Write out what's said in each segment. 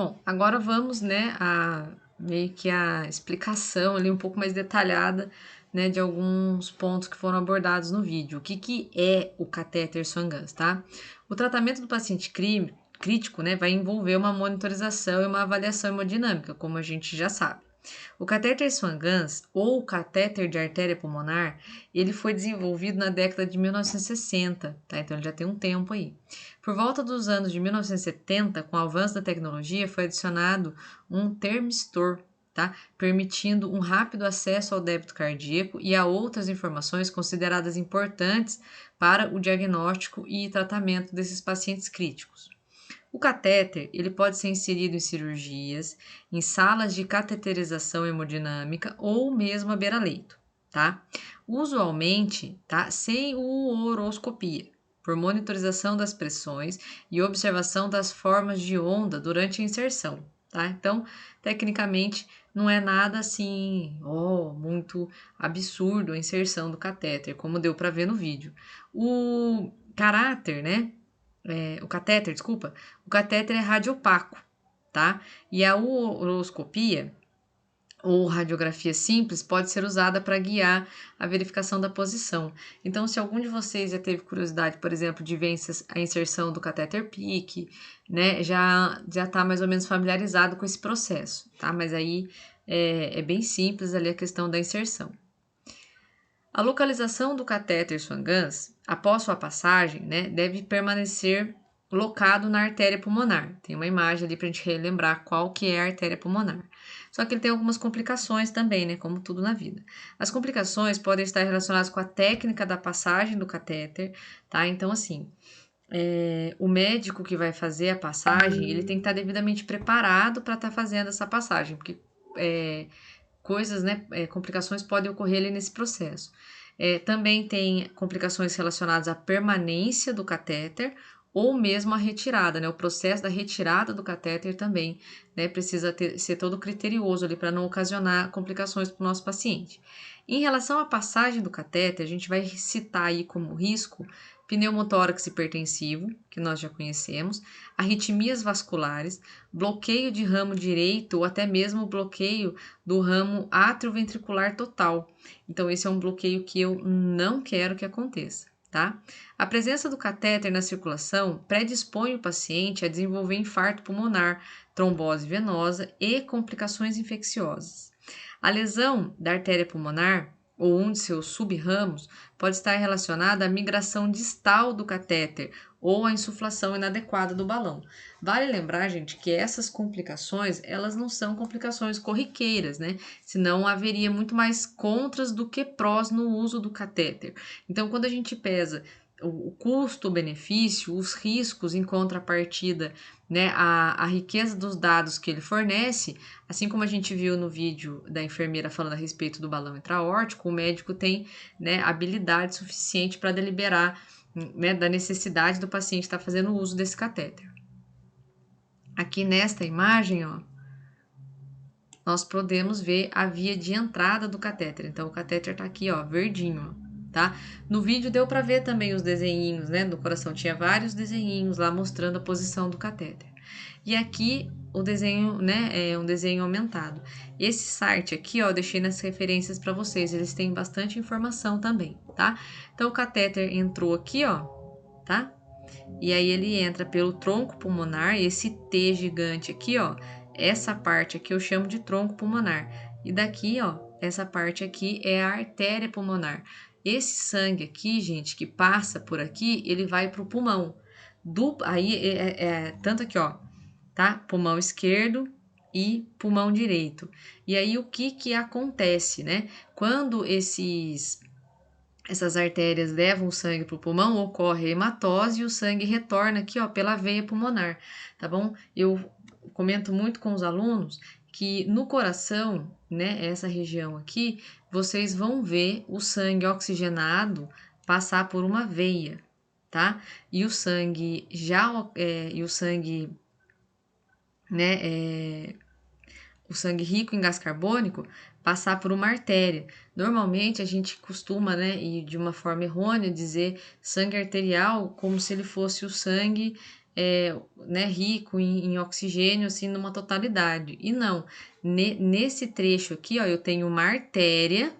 Bom, agora vamos, né, a meio que a explicação ali um pouco mais detalhada, né, de alguns pontos que foram abordados no vídeo. O que é o catéter Swan-Ganz, tá? O tratamento do paciente crítico, né, vai envolver uma monitorização e uma avaliação hemodinâmica, como a gente já sabe. O catéter Swan-Ganz, ou catéter de artéria pulmonar, ele foi desenvolvido na década de 1960, tá? Então ele já tem um tempo aí. Por volta dos anos de 1970, com o avanço da tecnologia, foi adicionado um termistor, tá? Permitindo um rápido acesso ao débito cardíaco e a outras informações consideradas importantes para o diagnóstico e tratamento desses pacientes críticos. O catéter ele pode ser inserido em cirurgias, em salas de cateterização hemodinâmica ou mesmo à beira-leito, tá? Usualmente, tá? Sem ureoscopia, por monitorização das pressões e observação das formas de onda durante a inserção, tá? Então, tecnicamente, não é nada assim, muito absurdo a inserção do catéter, como deu para ver no vídeo. O caráter, né? O catéter, desculpa, o catéter é radiopaco, tá? E a uroscopia ou radiografia simples pode ser usada para guiar a verificação da posição. Então, se algum de vocês já teve curiosidade, por exemplo, de ver a inserção do catéter PICC, né, já está mais ou menos familiarizado com esse processo, tá? Mas aí é bem simples ali a questão da inserção. A localização do catéter Swan-Ganz, após sua passagem, né, deve permanecer locado na artéria pulmonar. Tem uma imagem ali para a gente relembrar qual que é a artéria pulmonar. Só que ele tem algumas complicações também, né, como tudo na vida. As complicações podem estar relacionadas com a técnica da passagem do catéter, tá? Então, assim, o médico que vai fazer a passagem, ele tem que estar devidamente preparado para estar fazendo essa passagem, porque coisas, né, complicações podem ocorrer ali nesse processo. Também tem complicações relacionadas à permanência do catéter ou mesmo à retirada, né? O processo da retirada do catéter também, né, precisa ser todo criterioso ali para não ocasionar complicações para o nosso paciente. Em relação à passagem do catéter, a gente vai citar aí como risco pneumotórax hipertensivo, que nós já conhecemos, arritmias vasculares, bloqueio de ramo direito ou até mesmo bloqueio do ramo atrioventricular total. Então, esse é um bloqueio que eu não quero que aconteça, tá? A presença do catéter na circulação predispõe o paciente a desenvolver infarto pulmonar, trombose venosa e complicações infecciosas. A lesão da artéria pulmonar ou um de seus subramos pode estar relacionada à migração distal do catéter ou à insuflação inadequada do balão. Vale lembrar, gente, que essas complicações, elas não são complicações corriqueiras, né? Senão haveria muito mais contras do que prós no uso do catéter. Então, quando a gente pesa o custo-benefício, os riscos em contrapartida, né, a riqueza dos dados que ele fornece, assim como a gente viu no vídeo da enfermeira falando a respeito do balão intraórtico, o médico tem, né, habilidade suficiente para deliberar, né, da necessidade do paciente estar fazendo uso desse catéter. Aqui nesta imagem, ó, nós podemos ver a via de entrada do catéter. Então, o catéter tá aqui, ó, verdinho, ó, tá? No vídeo deu para ver também os desenhinhos, né, do coração. Tinha vários desenhinhos lá mostrando a posição do catéter. E aqui o desenho, né, é um desenho aumentado. Esse site aqui, ó, eu deixei nas referências para vocês. Eles têm bastante informação também, tá? Então, o catéter entrou aqui, ó, tá? E aí ele entra pelo tronco pulmonar, esse T gigante aqui, ó, essa parte aqui eu chamo de tronco pulmonar. E daqui, ó, essa parte aqui é a artéria pulmonar. Esse sangue aqui, gente, que passa por aqui, ele vai pro pulmão. Aí tanto aqui, ó, tá? Pulmão esquerdo e pulmão direito. E aí o que acontece, né? Quando essas artérias levam o sangue para o pulmão, ocorre a hematose e o sangue retorna aqui, ó, pela veia pulmonar, tá bom? Eu comento muito com os alunos que no coração, né, essa região aqui, vocês vão ver o sangue oxigenado passar por uma veia, tá? E o sangue né, o sangue rico em gás carbônico passar por uma artéria. Normalmente a gente costuma, né, e de uma forma errônea, dizer sangue arterial como se ele fosse o sangue né, rico em oxigênio, assim, numa totalidade. E não, nesse trecho aqui, ó, eu tenho uma artéria,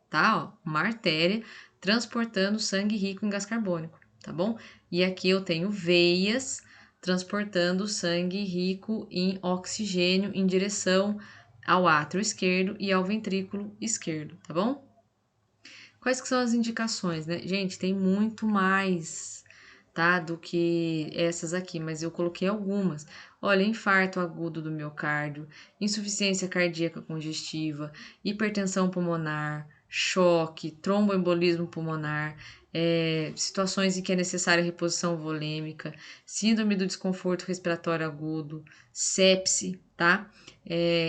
tá? Ó, uma artéria transportando sangue rico em gás carbônico, tá bom? E aqui eu tenho veias transportando sangue rico em oxigênio em direção ao átrio esquerdo e ao ventrículo esquerdo, tá bom? Quais que são as indicações, né? Gente, tem muito mais, tá, do que essas aqui, mas eu coloquei algumas. Olha, infarto agudo do miocárdio, insuficiência cardíaca congestiva, hipertensão pulmonar, choque, tromboembolismo pulmonar, situações em que é necessária reposição volêmica, síndrome do desconforto respiratório agudo, sepse, tá?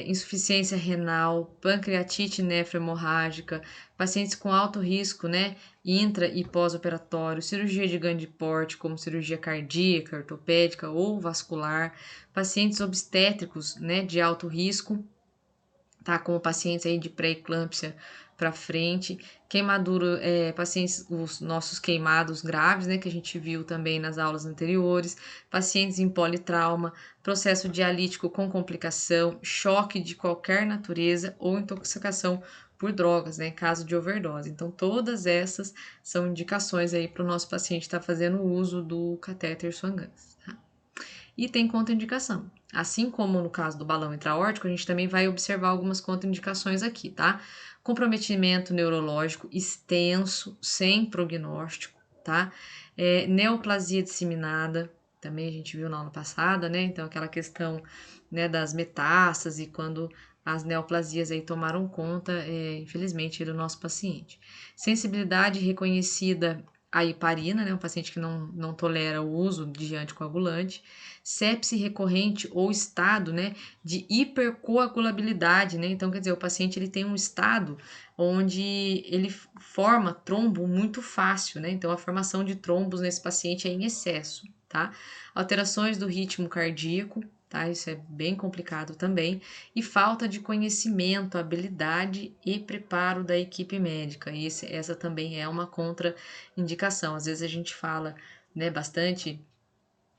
Insuficiência renal, pancreatite nefrohemorrágica, pacientes com alto risco, né, intra e pós-operatório, cirurgia de grande porte, como cirurgia cardíaca, ortopédica ou vascular, pacientes obstétricos, né, de alto risco, tá, como pacientes aí de pré-eclâmpsia para frente, queimadura, pacientes, os nossos queimados graves, né, que a gente viu também nas aulas anteriores, pacientes em politrauma, processo dialítico com complicação, choque de qualquer natureza ou intoxicação por drogas, né, em caso de overdose. Então, todas essas são indicações aí para o nosso paciente estar fazendo uso do catéter Swan-Ganz, tá? E tem contraindicação. Assim como no caso do balão intraórtico, a gente também vai observar algumas contraindicações aqui, tá? Comprometimento neurológico extenso, sem prognóstico, tá? Neoplasia disseminada, também a gente viu na aula passada, né? Então, aquela questão, né, das metástases, quando as neoplasias aí tomaram conta, infelizmente, do nosso paciente. Sensibilidade reconhecida à heparina, né? Um paciente que não tolera o uso de anticoagulante, sepse recorrente ou estado, né, de hipercoagulabilidade, né? Então, quer dizer, o paciente ele tem um estado onde ele forma trombo muito fácil, né? Então, a formação de trombos nesse paciente é em excesso, tá? Alterações do ritmo cardíaco, tá? Isso é bem complicado também. E falta de conhecimento, habilidade e preparo da equipe médica. E essa também é uma contraindicação. Às vezes a gente fala, né, bastante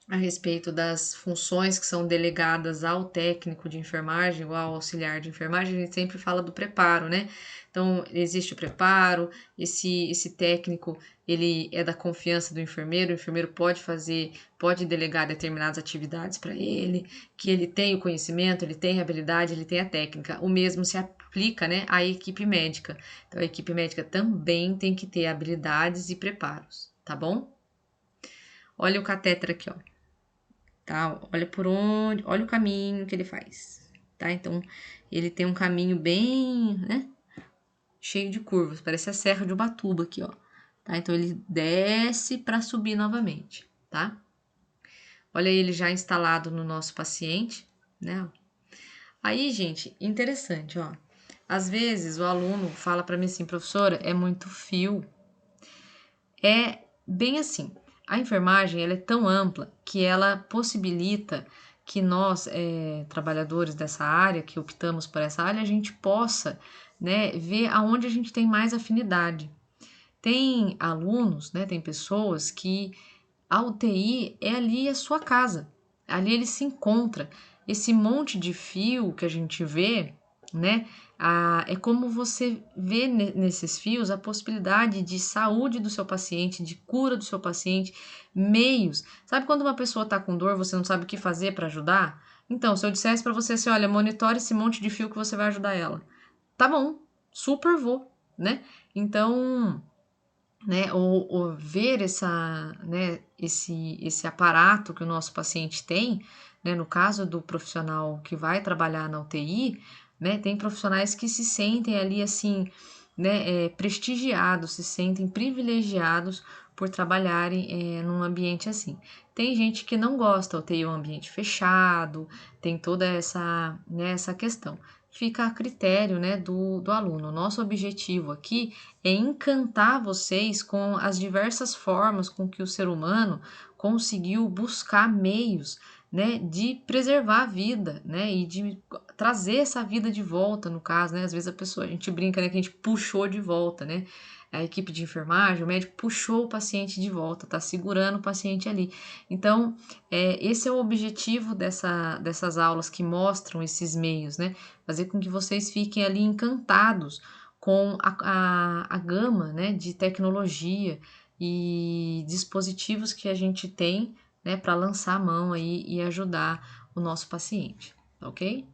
a respeito das funções que são delegadas ao técnico de enfermagem ou ao auxiliar de enfermagem, a gente sempre fala do preparo, né? Então, existe o preparo, esse técnico, ele é da confiança do enfermeiro, o enfermeiro pode delegar determinadas atividades para ele, que ele tem o conhecimento, ele tem a habilidade, ele tem a técnica. O mesmo se aplica, né, à equipe médica. Então, a equipe médica também tem que ter habilidades e preparos, tá bom? Olha o catéter aqui, ó. Tá? Olha por onde, olha o caminho que ele faz, tá? Então, ele tem um caminho bem, né, cheio de curvas, parece a Serra de Ubatuba aqui, ó, tá? Então, ele desce para subir novamente, tá? Olha ele já instalado no nosso paciente, né? Aí, gente, interessante, ó. Às vezes o aluno fala para mim assim, professora, é muito fio. É bem assim. A enfermagem ela é tão ampla que ela possibilita que nós, trabalhadores dessa área, que optamos por essa área, a gente possa, né, ver aonde a gente tem mais afinidade. Tem alunos, né, tem pessoas que a UTI é ali a sua casa, ali ele se encontra. Esse monte de fio que a gente vê, né, é como você vê nesses fios a possibilidade de saúde do seu paciente, de cura do seu paciente, meios. Sabe quando uma pessoa está com dor, você não sabe o que fazer para ajudar? Então, se eu dissesse para você assim, olha, monitore esse monte de fio que você vai ajudar ela. Tá bom, super vou, né? Então, né, ou ver né, esse aparato que o nosso paciente tem, né, no caso do profissional que vai trabalhar na UTI, né, tem profissionais que se sentem ali assim, né, prestigiados, se sentem privilegiados por trabalharem num ambiente assim. Tem gente que não gosta, a UTI é um ambiente fechado, tem toda né, essa questão. Fica a critério, né, do aluno. Nosso objetivo aqui é encantar vocês com as diversas formas com que o ser humano conseguiu buscar meios, né, de preservar a vida, né, e de trazer essa vida de volta, no caso, né, às vezes a gente brinca, né, que a gente puxou de volta, né, a equipe de enfermagem, o médico puxou o paciente de volta, tá segurando o paciente ali. Então, esse é o objetivo dessas aulas que mostram esses meios, né? Fazer com que vocês fiquem ali encantados com a gama, né, de tecnologia e dispositivos que a gente tem, né, para lançar a mão aí e ajudar o nosso paciente, ok?